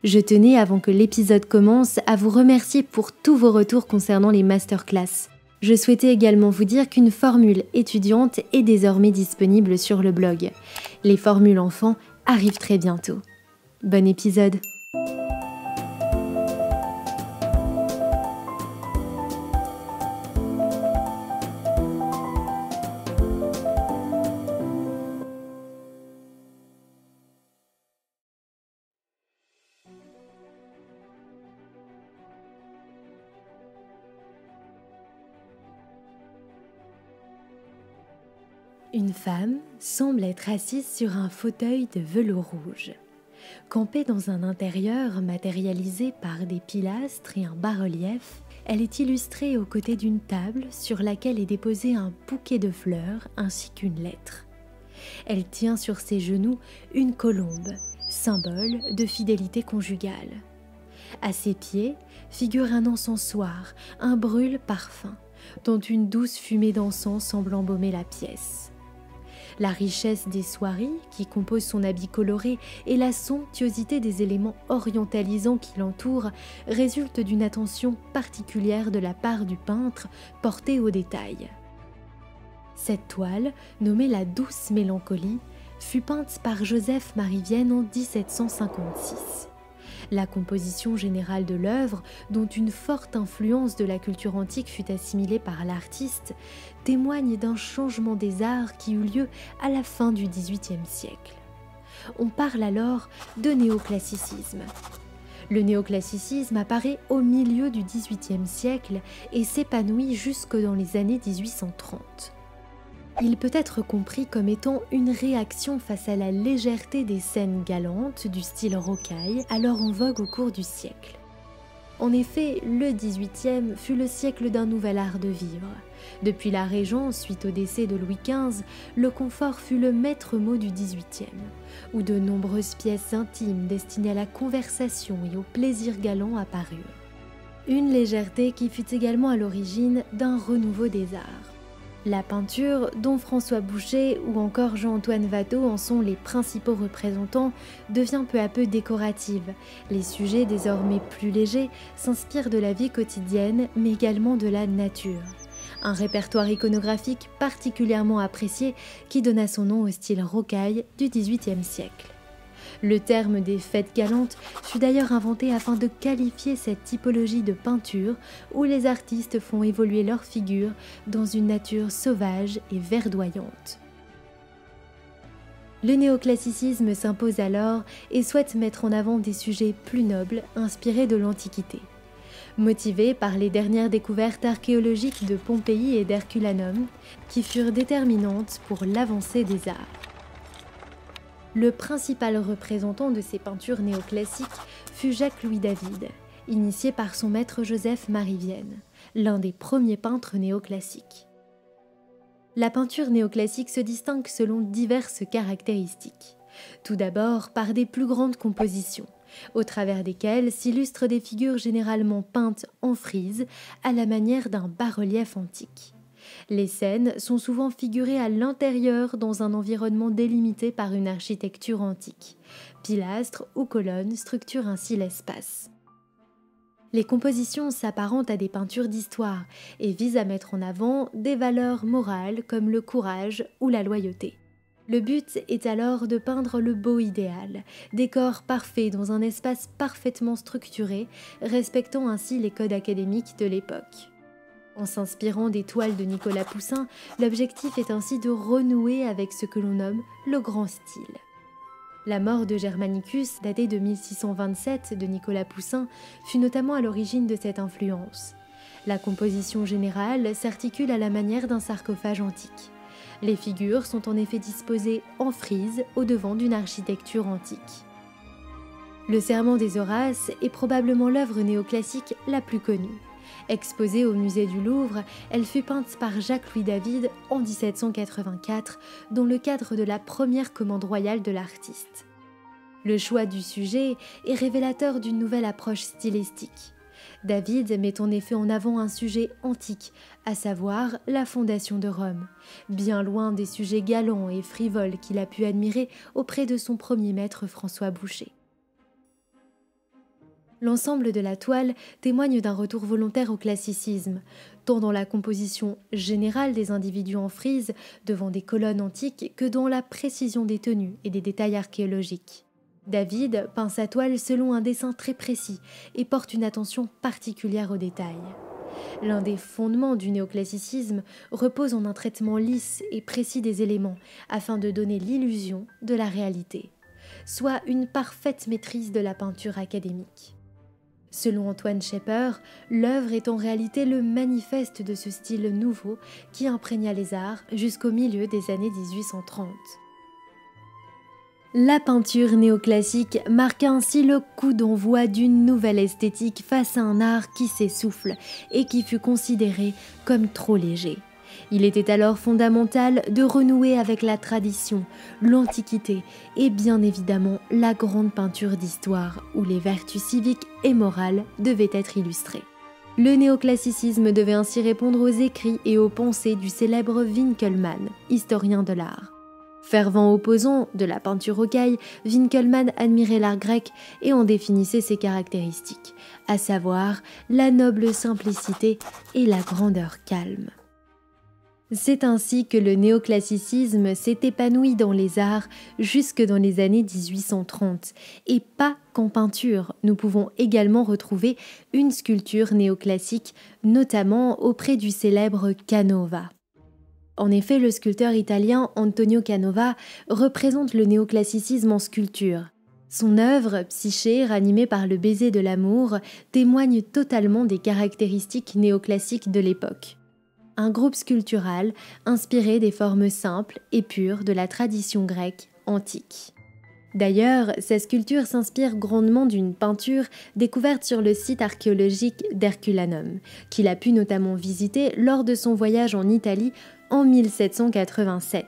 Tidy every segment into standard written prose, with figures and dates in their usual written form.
Je tenais, avant que l'épisode commence, à vous remercier pour tous vos retours concernant les masterclass. Je souhaitais également vous dire qu'une formule étudiante est désormais disponible sur le blog. Les formules enfants arrivent très bientôt. Bon épisode! Une femme semble être assise sur un fauteuil de velours rouge. Campée dans un intérieur matérialisé par des pilastres et un bas-relief, elle est illustrée aux côtés d'une table sur laquelle est déposé un bouquet de fleurs ainsi qu'une lettre. Elle tient sur ses genoux une colombe, symbole de fidélité conjugale. À ses pieds figure un encensoir, un brûle-parfum, dont une douce fumée d'encens semble embaumer la pièce. La richesse des soieries qui composent son habit coloré et la somptuosité des éléments orientalisants qui l'entourent résultent d'une attention particulière de la part du peintre portée aux détails. Cette toile, nommée la Douce Mélancolie, fut peinte par Joseph-Marie Vienne en 1756. La composition générale de l'œuvre, dont une forte influence de la culture antique fut assimilée par l'artiste, témoigne d'un changement des arts qui eut lieu à la fin du XVIIIe siècle. On parle alors de néoclassicisme. Le néoclassicisme apparaît au milieu du XVIIIe siècle et s'épanouit jusque dans les années 1830. Il peut être compris comme étant une réaction face à la légèreté des scènes galantes du style rocaille, alors en vogue au cours du siècle. En effet, le XVIIIe fut le siècle d'un nouvel art de vivre. Depuis la Régence, suite au décès de Louis XV, le confort fut le maître mot du XVIIIe, où de nombreuses pièces intimes destinées à la conversation et au plaisir galant apparurent. Une légèreté qui fut également à l'origine d'un renouveau des arts. La peinture, dont François Boucher ou encore Jean-Antoine Watteau en sont les principaux représentants, devient peu à peu décorative. Les sujets, désormais plus légers, s'inspirent de la vie quotidienne, mais également de la nature. Un répertoire iconographique particulièrement apprécié qui donna son nom au style rocaille du XVIIIe siècle. Le terme des fêtes galantes fut d'ailleurs inventé afin de qualifier cette typologie de peinture où les artistes font évoluer leur figure dans une nature sauvage et verdoyante. Le néoclassicisme s'impose alors et souhaite mettre en avant des sujets plus nobles inspirés de l'Antiquité. Motivé par les dernières découvertes archéologiques de Pompéi et d'Herculanum qui furent déterminantes pour l'avancée des arts. Le principal représentant de ces peintures néoclassiques fut Jacques-Louis David, initié par son maître Joseph-Marie Vienne, l'un des premiers peintres néoclassiques. La peinture néoclassique se distingue selon diverses caractéristiques. Tout d'abord par des plus grandes compositions, au travers desquelles s'illustrent des figures généralement peintes en frise à la manière d'un bas-relief antique. Les scènes sont souvent figurées à l'intérieur dans un environnement délimité par une architecture antique. Pilastres ou colonnes structurent ainsi l'espace. Les compositions s'apparentent à des peintures d'histoire et visent à mettre en avant des valeurs morales comme le courage ou la loyauté. Le but est alors de peindre le beau idéal, décor parfait dans un espace parfaitement structuré, respectant ainsi les codes académiques de l'époque. En s'inspirant des toiles de Nicolas Poussin, l'objectif est ainsi de renouer avec ce que l'on nomme le grand style. La mort de Germanicus, datée de 1627 de Nicolas Poussin, fut notamment à l'origine de cette influence. La composition générale s'articule à la manière d'un sarcophage antique. Les figures sont en effet disposées en frise au devant d'une architecture antique. Le Serment des Horaces est probablement l'œuvre néoclassique la plus connue. Exposée au musée du Louvre, elle fut peinte par Jacques-Louis David en 1784 dans le cadre de la première commande royale de l'artiste. Le choix du sujet est révélateur d'une nouvelle approche stylistique. David met en effet en avant un sujet antique, à savoir la fondation de Rome, bien loin des sujets galants et frivoles qu'il a pu admirer auprès de son premier maître François Boucher. L'ensemble de la toile témoigne d'un retour volontaire au classicisme, tant dans la composition générale des individus en frise devant des colonnes antiques que dans la précision des tenues et des détails archéologiques. David peint sa toile selon un dessin très précis et porte une attention particulière aux détails. L'un des fondements du néoclassicisme repose en un traitement lisse et précis des éléments afin de donner l'illusion de la réalité, soit une parfaite maîtrise de la peinture académique. Selon Antoine Schepper, l'œuvre est en réalité le manifeste de ce style nouveau qui imprégna les arts jusqu'au milieu des années 1830. La peinture néoclassique marqua ainsi le coup d'envoi d'une nouvelle esthétique face à un art qui s'essouffle et qui fut considéré comme trop léger. Il était alors fondamental de renouer avec la tradition, l'Antiquité et bien évidemment la grande peinture d'histoire où les vertus civiques et morales devaient être illustrées. Le néoclassicisme devait ainsi répondre aux écrits et aux pensées du célèbre Winckelmann, historien de l'art. Fervent opposant de la peinture rocaille, Winckelmann admirait l'art grec et en définissait ses caractéristiques, à savoir la noble simplicité et la grandeur calme. C'est ainsi que le néoclassicisme s'est épanoui dans les arts jusque dans les années 1830, et pas qu'en peinture. Nous pouvons également retrouver une sculpture néoclassique, notamment auprès du célèbre Canova. En effet, le sculpteur italien Antonio Canova représente le néoclassicisme en sculpture. Son œuvre, Psyché, ranimée par le baiser de l'amour, témoigne totalement des caractéristiques néoclassiques de l'époque. Un groupe sculptural inspiré des formes simples et pures de la tradition grecque antique. D'ailleurs, sa sculpture s'inspire grandement d'une peinture découverte sur le site archéologique d'Herculanum, qu'il a pu notamment visiter lors de son voyage en Italie en 1787.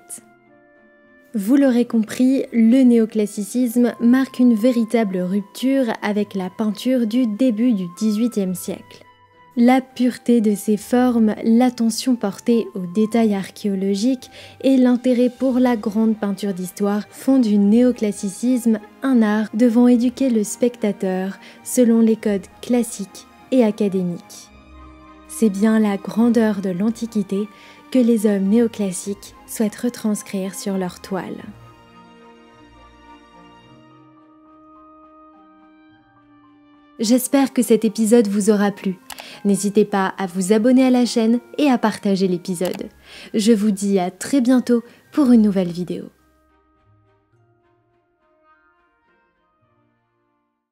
Vous l'aurez compris, le néoclassicisme marque une véritable rupture avec la peinture du début du XVIIIe siècle. La pureté de ses formes, l'attention portée aux détails archéologiques et l'intérêt pour la grande peinture d'histoire font du néoclassicisme un art devant éduquer le spectateur selon les codes classiques et académiques. C'est bien la grandeur de l'Antiquité que les hommes néoclassiques souhaitent retranscrire sur leur toile. J'espère que cet épisode vous aura plu. N'hésitez pas à vous abonner à la chaîne et à partager l'épisode. Je vous dis à très bientôt pour une nouvelle vidéo.